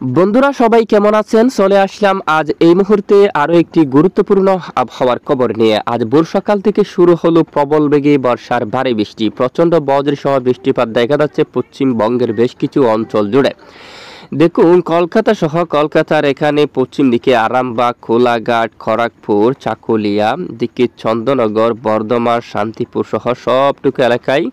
বন্ধুরা সবাই কেমন আছেন? চলে আসলাম আজ এই মুহূর্তে আরো একটি গুরুত্বপূর্ণ আবহাওয়ার খবর নিয়ে। আজ ভোর সকাল থেকে শুরু হলো প্রবল বেগে বর্ষার ভারী বৃষ্টি, প্রচন্ড বজ্র সহ বৃষ্টিপাত দেখা যাচ্ছে পশ্চিমবঙ্গের বেশ কিছু অঞ্চল জুড়ে। দেখুন, কলকাতা সহ কলকাতার এখানে পশ্চিম দিকে আরামবাগ, কোলাঘাট, খড়গপুর, চাকুলিয়া দিকে চন্দননগর, বর্ধমান, শান্তিপুর সহ সবটুকু এলাকায়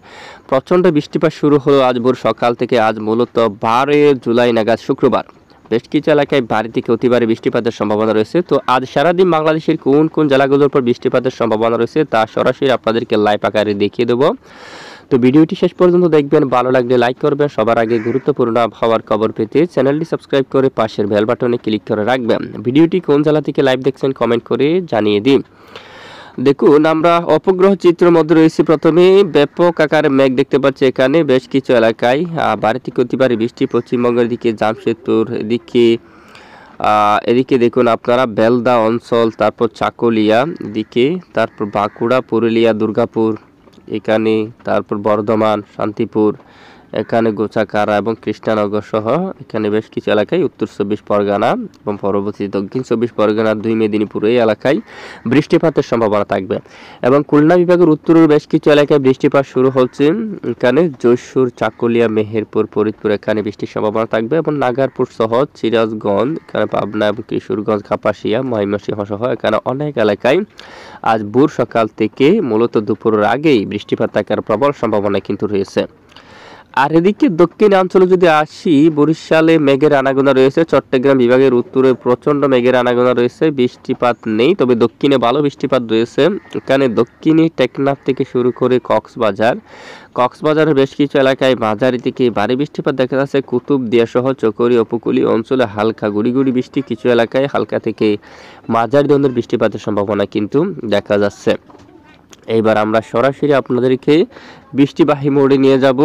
প্রচণ্ড বৃষ্টিপাত শুরু হলো আজ ভোর সকাল থেকে। আজ মূলত 12 জুলাই নাগাদ শুক্রবার বেশ কিছু এলাকায় ভারী থেকে অতি ভারী বৃষ্টিপাতের সম্ভাবনা রয়েছে। তো আজ সারাদিন বাংলাদেশের কোন কোন জেলাগুলোর উপর বৃষ্টিপাতের সম্ভাবনা রয়েছে তা সরাসরি আপনাদেরকে লাইভ আকারে দেখিয়ে দেবো। তো ভিডিওটি শেষ পর্যন্ত দেখবেন, ভালো লাগলে লাইক করবেন। সবার আগে গুরুত্বপূর্ণ আবহাওয়ার খবর পেতে চ্যানেলটি সাবস্ক্রাইব করে পাশের বেল বাটনে ক্লিক করে রাখবেন। ভিডিওটি কোন জেলা থেকে লাইভ দেখছেন কমেন্ট করে জানিয়ে দিন। দেখুন, আমরা অপগ্রহ চিত্রের মধ্যে রয়েছে। প্রথমে ব্যাপক আকারে মেঘ দেখতে পাচ্ছি এখানে বেশ কিছু এলাকায় ভারী থেকে অতি ভারী বৃষ্টি পশ্চিমবঙ্গের দিকে, জামশেদপুর এদিকে দেখুন আপনারা বেলদা অঞ্চল, তারপর চাকুলিয়া দিকে, তারপর বাঁকুড়া, পুরুলিয়া, দুর্গাপুর এখানে, তারপর বর্ধমান, শান্তিপুর এখানে, গোচাকারা এবং কৃষ্ণনগর সহ এখানে বেশ কিছু এলাকায়, উত্তর 24 পরগনা এবং পরবর্তী দক্ষিণ 24 পরগনা, 2 মেদিনীপুর এই এলাকায় বৃষ্টিপাতের সম্ভাবনা থাকবে। এবং খুলনা বিভাগের উত্তরের বেশ কিছু এলাকায় বৃষ্টিপাত শুরু হচ্ছে। এখানে যশোর, চাকুলিয়া, মেহেরপুর, ফরিদপুর এখানে বৃষ্টির সম্ভাবনা থাকবে। এবং নাগারপুর সহ সিরাজগঞ্জ, এখানে পাবনা এবং কিশোরগঞ্জ, কাপাসিয়া, ময়মনসিংহ সহ এখানে অনেক এলাকায় আজ ভোর সকাল থেকে মূলত দুপুরের আগেই বৃষ্টিপাত থাকার প্রবল সম্ভাবনা কিন্তু রয়েছে। আর এদিকে দক্ষিণাঞ্চলে যদি আসি, বরিশালে মেঘের আনাগোনা রয়েছে, চট্টগ্রাম বিভাগের উত্তরে প্রচণ্ড মেঘের আনাগোনা রয়েছে, বৃষ্টিপাত নেই, তবে দক্ষিণে ভালো বৃষ্টিপাত রয়েছে। এখানে দক্ষিণে টেকনাফ থেকে শুরু করে কক্সবাজারের বেশ কিছু এলাকায় মাঝারি থেকে ভারী বৃষ্টিপাত দেখা যাচ্ছে। কুতুবদিয়া সহ চকরি উপকূলীয় অঞ্চলে হালকা গুড়ি বৃষ্টি, কিছু এলাকায় হালকা থেকে মাঝারি ধরনের বৃষ্টিপাতের সম্ভাবনা কিন্তু দেখা যাচ্ছে। এইবার আমরা সরাসরি আপনাদেরকে বৃষ্টিবাহী মোড়ে নিয়ে যাব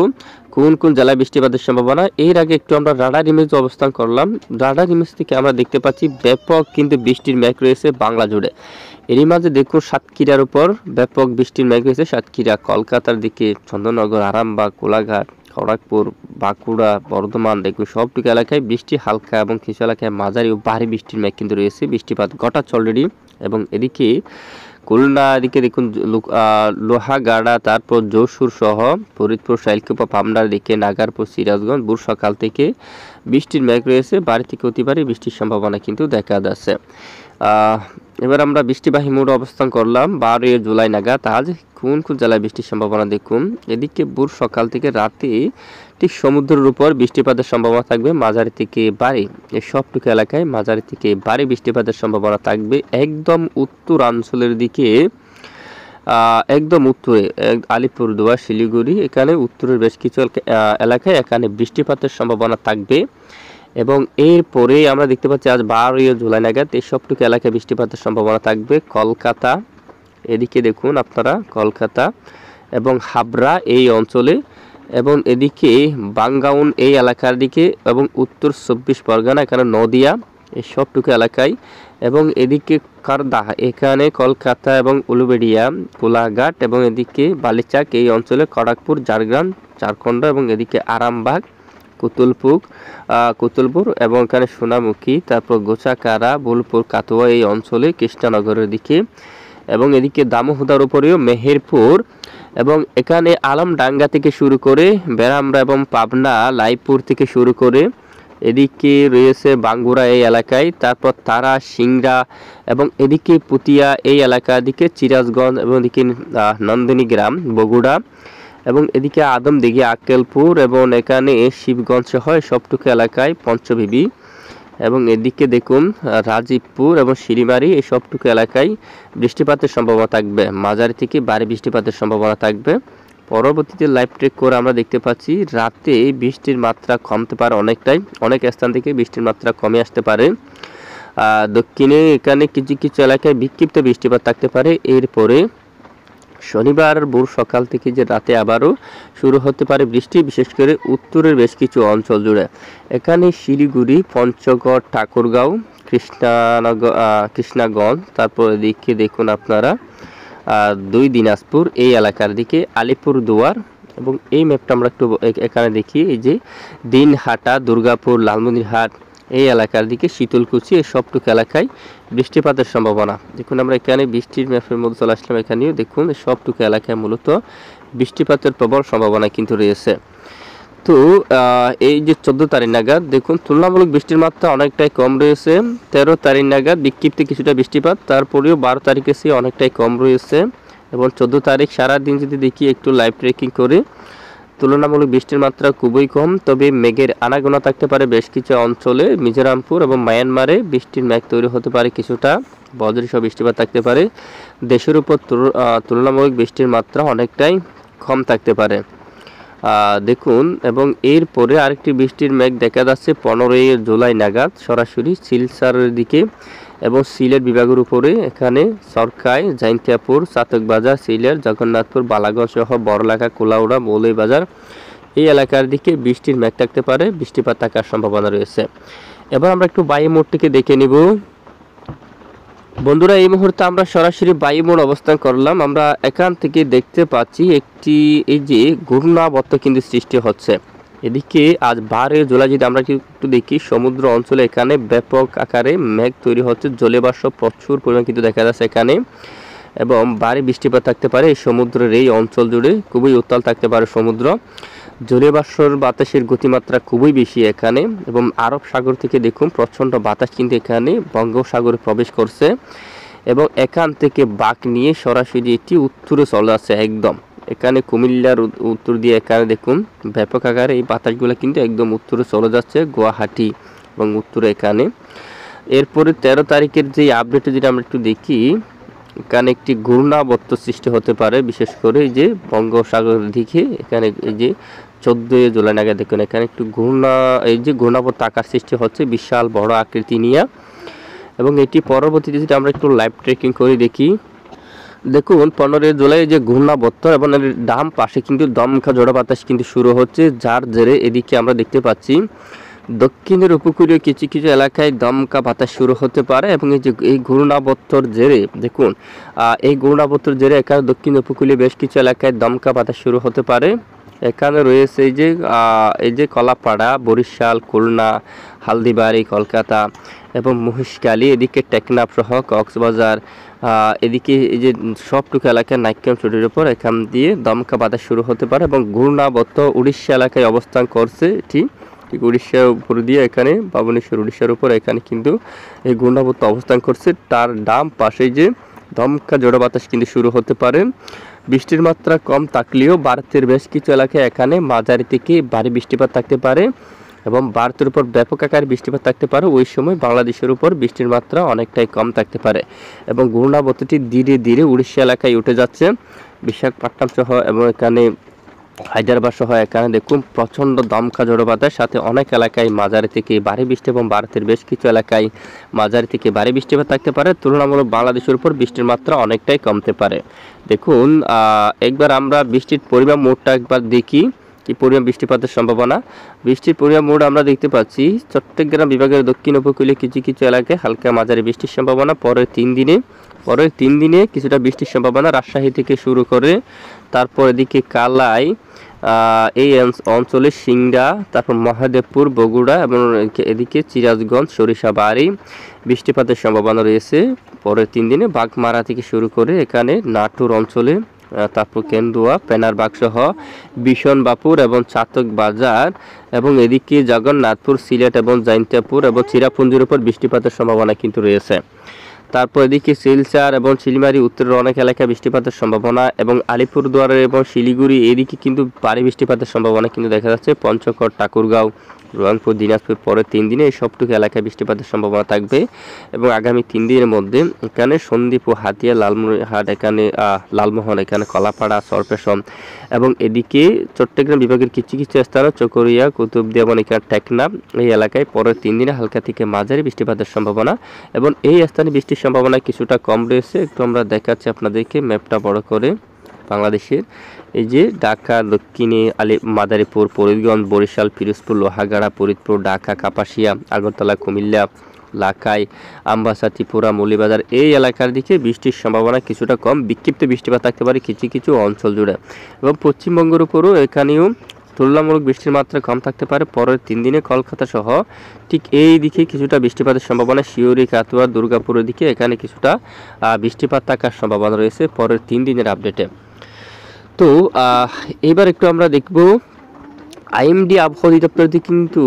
কোন কোন জেলায় বৃষ্টিপাতের সম্ভাবনা। এর আগে একটু আমরা রাডার ইমেজ অবস্থান করলাম। রাডার ইমেজ থেকে আমরা দেখতে পাচ্ছি ব্যাপক কিন্তু বৃষ্টির মেঘ রয়েছে বাংলা জুড়ে। এরই মাঝে দেখুন সাতক্ষীরার উপর ব্যাপক বৃষ্টির মেঘ রয়েছে। সাতক্ষীরা, কলকাতার দিকে, চন্দননগর, আরামবাগ, কোলাঘাট, খড়গপুর, বাঁকুড়া, বর্ধমান দেখুন সবটুকু এলাকায় বৃষ্টি হালকা এবং কিছু এলাকায় মাঝারি ও ভারী বৃষ্টির মেঘ কিন্তু রয়েছে। বৃষ্টিপাত ঘটাচ্ছে অলরেডি। এবং এদিকে খুলনা, এদিকে দেখুন লোহাগাড়া, তারপর যশোর সহ ফরিদপুর, শাইলকুপা, পাবনার দিকে, নাগারপুর, সিরাজগঞ্জ ভোর সকাল থেকে বৃষ্টির মেঘ রয়েছে। ভারী থেকে অতি ভারী বৃষ্টির সম্ভাবনা কিন্তু দেখা যাচ্ছে। এবার আমরা বৃষ্টিবাহী মোড়ে অবস্থান করলাম 12 জুলাই নাগাদ। আজ কোন কোন জেলায় বৃষ্টির সম্ভাবনা দেখুন। এদিকে ভোর সকাল থেকে রাতে ঠিক সমুদ্রের উপর বৃষ্টিপাতের সম্ভাবনা থাকবে মাঝারি থেকে ভারী। এই সবটুকু এলাকায় মাঝারি থেকে ভারী বৃষ্টিপাতের সম্ভাবনা থাকবে। একদম উত্তরাঞ্চলের দিকে, একদম উত্তরে আলিপুরদুয়ার, শিলিগুড়ি এখানে উত্তরের বেশ কিছু এলাকায় এখানে বৃষ্টিপাতের সম্ভাবনা থাকবে। এবং এরপরে আমরা দেখতে পাচ্ছি আজ 12 জুলাই নাগাদ এই সবটুকু এলাকায় বৃষ্টিপাতের সম্ভাবনা থাকবে। কলকাতা, এদিকে দেখুন আপনারা কলকাতা এবং হাবড়া এই অঞ্চলে, এবং এদিকে বাঙ্গাউন এই এলাকার দিকে, এবং উত্তর 24 পরগনা এখানে নদিয়া এই সবটুকু এলাকায়, এবং এদিকে কারদাহ এখানে কলকাতা এবং উলুবেড়িয়া, কোলাঘাট এবং এদিকে বালিচাক এই অঞ্চলে, খড়গপুর, ঝাড়গ্রাম, ঝাড়খণ্ড এবং এদিকে আরামবাগ, কুতুলপুর এবং এখানে সোনামুখী, তারপর গোচাকারা, বোলপুর, কাটোয়া এই অঞ্চলে, কৃষ্ণনগরের দিকে, এবং এদিকে দামোহদার উপরেও মেহেরপুর, এবং এখানে আলমডাঙ্গা থেকে শুরু করে বেরামরা এবং পাবনা, লাইপুর থেকে শুরু করে এদিকে রয়েছে বাঙ্গুরা এই এলাকায়, তারপর তারা, সিংড়া এবং এদিকে পুতিয়া এই এলাকার দিকে, সিরাজগঞ্জ এবং এদিকে নন্দিনী গ্রাম, বগুড়া এবং এদিকে আদমদিঘি, আক্কেলপুর এবং এখানে শিবগঞ্জ সহ সবটুকু এলাকায়, পঞ্চবিবি এবং এদিকে দেখুন রাজীবপুর এবং শিরিমারি এই সবটুকু এলাকায় বৃষ্টিপাতের সম্ভাবনা থাকবে। মাঝারি থেকে ভারী বৃষ্টিপাতের সম্ভাবনা থাকবে। পরবর্তীতে লাইভ ট্রেক করে আমরা দেখতে পাচ্ছি রাতে বৃষ্টির মাত্রা কমতে পারে অনেকটাই, অনেক স্থান থেকে বৃষ্টির মাত্রা কমে আসতে পারে। দক্ষিণে এখানে কিছু কিছু এলাকায় বিক্ষিপ্ত বৃষ্টিপাত থাকতে পারে। এরপরে শনিবার ভোর সকাল থেকে যে রাতে আবারও শুরু হতে পারে বৃষ্টি, বিশেষ করে উত্তরের বেশ কিছু অঞ্চল জুড়ে। এখানে শিলিগুড়ি, পঞ্চগড়, ঠাকুরগাঁও, কৃষ্ণাগঞ্জ, তারপর এদিকে দেখুন আপনারা 2 দিনাজপুর এই এলাকার দিকে, আলিপুরদুয়ার এবং এই ম্যাপটা আমরা একটু এখানে দেখি। এই যে দিনহাটা, দুর্গাপুর, লালমনিরহাট এই এলাকার দিকে শীতলকুচি এই সবটুকু এলাকায় বৃষ্টিপাতের সম্ভাবনা। দেখুন আমরা এখানে বৃষ্টির ম্যাপের মধ্যে চলে আসলাম, এখানেও দেখুন সবটুকু এলাকায় মূলত বৃষ্টিপাতের প্রবল সম্ভাবনা কিন্তু রয়েছে। তো এই যে 14 তারিখ নাগাদ দেখুন তুলনামূলক বৃষ্টির মাত্রা অনেকটাই কম রয়েছে। 13 তারিখ নাগাদ বিক্ষিপ্ত কিছুটা বৃষ্টিপাত, তারপরেও 12 তারিখে সে অনেকটাই কম রয়েছে। এবং 14 তারিখ সারাদিন যদি দেখি একটু লাইভ ট্রেকিং করে, তুলনামূলক বৃষ্টির মাত্রা খুবই কম, তবে মেঘের আনাগোনা থাকতে পারে বেশ কিছু অঞ্চলে। মিজোরামপুর এবং মায়ানমারে বৃষ্টির মেঘ তৈরি হতে পারে, কিছুটা বজ্রসহ বৃষ্টিপাত থাকতে পারে। দেশের উপর তুলনামূলক বৃষ্টির মাত্রা অনেকটাই কম থাকতে পারে দেখুন। এবং এরপরে আরেকটি বৃষ্টির মেঘ দেখা যাচ্ছে 15 জুলাই নাগাদ সরাসরি সিলচারের দিকে এবং সিলেট বিভাগের উপরে, এখানে সরকাই, জাইন্তিয়াপুর, চাতকবাজার, সিলেট, জগন্নাথপুর, বালাগঞ্জ সহ বড়লেখা, কুলাউড়া, মৌলভীবাজার এই এলাকার দিকে বৃষ্টির মেঘ থাকতে পারে, বৃষ্টিপাত থাকার সম্ভাবনা রয়েছে। এবার আমরা একটু বায়ু মোড়টিকে দেখে নিব। বন্ধুরা এই মুহূর্তে আমরা সরাসরি বায়ু মোড় অবস্থান করলাম। আমরা এখান থেকে দেখতে পাচ্ছি একটি এই যে ঘূর্ণাবর্ত কিন্তু সৃষ্টি হচ্ছে এদিকে। আজ 12 জুলাই যদি আমরা একটু দেখি সমুদ্র অঞ্চলে এখানে ব্যাপক আকারে মেঘ তৈরি হচ্ছে, জলীয়বাষ্প প্রচুর পরিমাণ কিন্তু দেখা যাচ্ছে এখানে, এবং ভারী বৃষ্টিপাত থাকতে পারে এই সমুদ্রের এই অঞ্চল জুড়ে, খুবই উত্তাল থাকতে পারে সমুদ্র। জলীয়বাষ্পর বাতাসের গতিমাত্রা খুবই বেশি এখানে, এবং আরব সাগর থেকে দেখুন প্রচণ্ড বাতাস কিন্তু এখানে বঙ্গোপসাগরে প্রবেশ করছে, এবং এখান থেকে বাঁক নিয়ে সরাসরি এটি উত্তরে চলে যাচ্ছে একদম। এখানে কুমিল্লার উত্তর দিয়ে এখানে দেখুন ব্যাপক আকারে এই বাতাসগুলো কিন্তু একদম উত্তরে চলে যাচ্ছে, গুয়াহাটি এবং উত্তরে এখানে। এরপরে 13 তারিখের যে আপডেটে যেটা আমরা একটু দেখি, এখানে একটি ঘূর্ণাবর্ত সৃষ্টি হতে পারে, বিশেষ করে এই যে বঙ্গোপসাগরের দিকে। এখানে এই যে 14 জুলাই নাগাদ দেখুন এখানে একটু এই যে ঘূর্ণাবর্ত আকার সৃষ্টি হচ্ছে বিশাল বড় আকৃতি নিয়ে, এবং এটি পরবর্তীতে যেটা আমরা একটু লাইভ ট্রেকিং করে দেখি। দেখুন 15 জুলাই যে ঘূর্ণাবর্ত এবং এর ডাম পাশে কিন্তু দমকা ঝড়ো বাতাস কিন্তু শুরু হচ্ছে, যার জেরে এদিকে আমরা দেখতে পাচ্ছি দক্ষিণের উপকূলীয় কিছু কিছু এলাকায় দমকা বাতাস শুরু হতে পারে। এবং এই যে এই ঘূর্ণাবর্তর জেরে দেখুন এই ঘূর্ণাবর্তর জেরে এখানে দক্ষিণ উপকূলীয় বেশ কিছু এলাকায় দমকা বাতাস শুরু হতে পারে। এখানে রয়েছে এই যে কলাপাড়া, বরিশাল, খুলনা, হালদিবাড়ি, কলকাতা এবং মহেশখালী, এদিকে টেকনাফ সহ কক্সবাজার, এদিকে এই যে সবটুকু এলাকায় নাইক্যাম চুটির উপর এখান দিয়ে দমকা বাতাস শুরু হতে পারে। এবং ঘূর্ণাবর্ত উড়িষ্যা এলাকায় অবস্থান করছে, ঠিক উড়িষ্যার উপর দিয়ে এখানে ভুবনেশ্বর উড়িষ্যার উপর এখানে কিন্তু এই ঘূর্ণাবর্ত অবস্থান করছে, তার ডাম পাশে যে দমকা ঝড়ো বাতাস কিন্তু শুরু হতে পারে। বৃষ্টির মাত্রা কম থাকলেও ভারতের বেশ কিছু এলাকায় এখানে মাঝারি থেকে ভারী বৃষ্টিপাত থাকতে পারে, এবং ভারতের উপর ব্যাপক আকারে বৃষ্টিপাত থাকতে পারে। ওই সময় বাংলাদেশের উপর বৃষ্টির মাত্রা অনেকটাই কম থাকতে পারে, এবং ঘূর্ণাবর্তটি ধীরে ধীরে উড়িষ্যা এলাকায় উঠে যাচ্ছে, বিশাখাপট্টনম সহ এবং এখানে হায়দ্রাবাদ সহ এখানে দেখুন প্রচণ্ড দমকা ঝড়ো বাতাস, সাথে অনেক এলাকায় মাঝারি থেকে ভারী বৃষ্টি এবং ভারতের বেশ কিছু এলাকায় মাঝারি থেকে ভারী বৃষ্টিপাত থাকতে পারে। তুলনামূলক বাংলাদেশের উপর বৃষ্টির মাত্রা অনেকটাই কমতে পারে। দেখুন একবার আমরা বৃষ্টির পরিমাণ মোটটা একবার দেখি, কি পরিমাণ বৃষ্টিপাতের সম্ভাবনা। বৃষ্টির পরিমাণ মোট আমরা দেখতে পাচ্ছি চট্টগ্রাম বিভাগের দক্ষিণ উপকূলে কিছু কিছু এলাকায় হালকা মাঝারি বৃষ্টির সম্ভাবনা। পরের তিন দিনে কিছুটা বৃষ্টির সম্ভাবনা রাজশাহী থেকে শুরু করে, তারপর এদিকে কালাই, এই অঞ্চলে সিংড়া, তারপর মহাদেবপুর, বগুড়া এবং এদিকে সিরাজগঞ্জ, সরিষাবাড়ি বৃষ্টিপাতের সম্ভাবনা রয়েছে পরের 3 দিনে। বাগমারা থেকে শুরু করে এখানে নাটোর অঞ্চলে, তারপর কেন্দুয়া, পেনারবাগ সহ বিশনবাপুর এবং চাতক বাজার এবং এদিকে জগন্নাথপুর, সিলেট এবং জাইন্তিয়াপুর এবং চিরাপুঞ্জির উপর বৃষ্টিপাতের সম্ভাবনা কিন্তু রয়েছে। তারপর এদিকে শিলচর এবং শিলিমারি উত্তরের অনেক এলাকায় বৃষ্টিপাতের সম্ভাবনা, এবং আলিপুরদুয়ার এবং শিলিগুড়ি এদিকে কিন্তু ভারী বৃষ্টিপাতের সম্ভাবনা কিন্তু দেখা যাচ্ছে। পঞ্চগড়, ঠাকুরগাঁও, রংপুর, দিনাজপুর পরের 3 দিনে এই সবটুকু এলাকায় বৃষ্টিপাতের সম্ভাবনা থাকবে। এবং আগামী 3 দিনের মধ্যে এখানে সন্দ্বীপ ও হাতিয়া, লালমনিরহাট, এখানে লালমোহন, এখানে কলাপাড়া, সরপেশন এবং এদিকে চট্টগ্রাম বিভাগের কিছু কিছু স্থানে চকরিয়া, কুতুবদিয়া এবং এখানে টেকনাফ এই এলাকায় পরের 3 দিনে হালকা থেকে মাঝারি বৃষ্টিপাতের সম্ভাবনা, এবং এই স্থানে বৃষ্টির সম্ভাবনা কিছুটা কম রয়েছে। একটু আমরা দেখাচ্ছি আপনাদেরকে ম্যাপটা বড় করে বাংলাদেশের। এই যে ঢাকা দক্ষিণে মাদারীপুর, ফরিদগঞ্জ, বরিশাল, পিরোজপুর, লোহাগাড়া, ফরিদপুর, ঢাকা, কাপাসিয়া, আগরতলা, কুমিল্লা, লাখাই, আমবাসা, ত্রিপুরা, মৌলভীবাজার এই এলাকার দিকে বৃষ্টির সম্ভাবনা কিছুটা কম, বিক্ষিপ্ত বৃষ্টিপাত থাকতে পারে কিছু কিছু অঞ্চল জুড়ে। এবং পশ্চিমবঙ্গের উপরও এখানেও তুলনামূলক বৃষ্টির মাত্রা কম থাকতে পারে। পরের 3 দিনে কলকাতা সহ ঠিক এই দিকে কিছুটা বৃষ্টিপাতের সম্ভাবনা, শিউরি, কাতুয়া, দুর্গাপুরের দিকে এখানে কিছুটা বৃষ্টিপাত থাকার সম্ভাবনা রয়েছে পরের 3 দিনের আপডেটে। তো এবার একটু আমরা দেখব আইএমডি আবহাওয়া অধিদপ্তর থেকে কিন্তু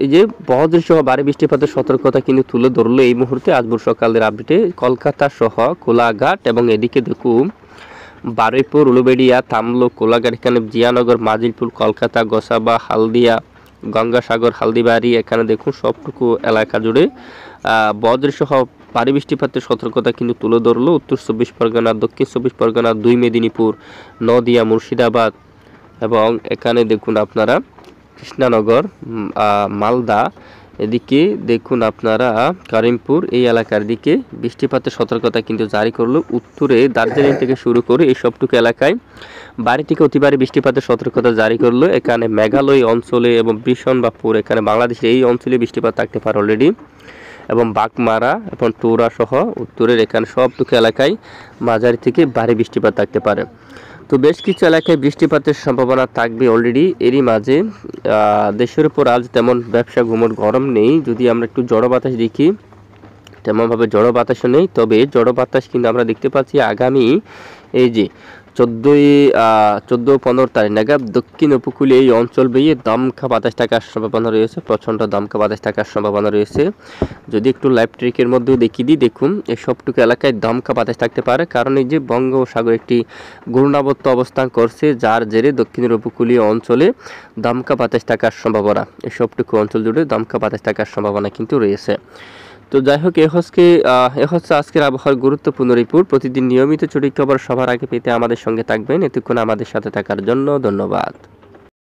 এই যে বজ্র সহ ভারী বৃষ্টিপাতের সতর্কতা কিন্তু তুলে ধরলো এই মুহূর্তে আজ সকালের আপডেটে। কলকাতা সহ কোলাঘাট এবং এদিকে দেখুন বারুইপুর, উলুবেড়িয়া, তামলুক, কোলাঘাট, এখানে জিয়ানগর, মাজিলপুর, কলকাতা, গোসাবা, হালদিয়া, গঙ্গাসাগর, হালদিবাড়ি, এখানে দেখুন সবটুকু এলাকা জুড়ে বজ্র সহ ভারী বৃষ্টিপাতের সতর্কতা কিন্তু তুলে ধরলো। উত্তর 24 পরগনা, দক্ষিণ 24 পরগনা, 2 মেদিনীপুর, নদিয়া, মুর্শিদাবাদ এবং এখানে দেখুন আপনারা কৃষ্ণনগর, মালদা, এদিকে দেখুন আপনারা কারিমপুর, এই এলাকার দিকে বৃষ্টিপাতের সতর্কতা কিন্তু জারি করলো। উত্তরে দার্জিলিং থেকে শুরু করে এই সবটুকু এলাকায় ভারী থেকে অতি ভারী বৃষ্টিপাতের সতর্কতা জারি করলো। এখানে মেঘালয় অঞ্চলে এবং বিশনবাপুর, এখানে বাংলাদেশের এই অঞ্চলে বৃষ্টিপাত থাকতে পারে অলরেডি, এবং বাগমারা এবং টুরা সহ উত্তরের এখানে সবটুকু এলাকায় মাঝারি থেকে ভারী বৃষ্টিপাত থাকতে পারে। তো বেশ কিছু এলাকায় বৃষ্টিপাতের সম্ভাবনা থাকবে অলরেডি। এরই মাঝে দেশের উপর আজ তেমন ব্যবসা ঘুমোর গরম নেই। যদি আমরা একটু জড়ো বাতাস দেখি, তেমনভাবে জড়ো বাতাসও নেই, তবে জড়ো বাতাস কিন্তু আমরা দেখতে পাচ্ছি আগামী এই যে 14-15 তারিখ নাগাদ দক্ষিণ উপকূলে এই অঞ্চল বেয়ে দমকা বাতাস থাকার সম্ভাবনা রয়েছে, প্রচণ্ড দমকা বাতাস থাকার সম্ভাবনা রয়েছে। যদি একটু লাইভ ট্রিকের মধ্যেও দেখিয়ে দিই, দেখুন এই সবটুকু এলাকায় দমকা বাতাস থাকতে পারে, কারণ এই যে বঙ্গোপসাগর একটি ঘূর্ণাবর্ত অবস্থান করছে, যার জেরে দক্ষিণের উপকূলীয় অঞ্চলে দমকা বাতাস থাকার সম্ভাবনা, এই সবটুকু অঞ্চল জুড়ে দমকা বাতাস থাকার সম্ভাবনা কিন্তু রয়েছে। তো যাই হোক, এ হচ্ছে আজকের আবহাওয়ার গুরুত্বপূর্ণ রিপোর্ট। প্রতিদিন নিয়মিত ছুটি খবর সবার আগে পেতে আমাদের সঙ্গে থাকবেন। এতক্ষণ আমাদের সাথে থাকার জন্য ধন্যবাদ।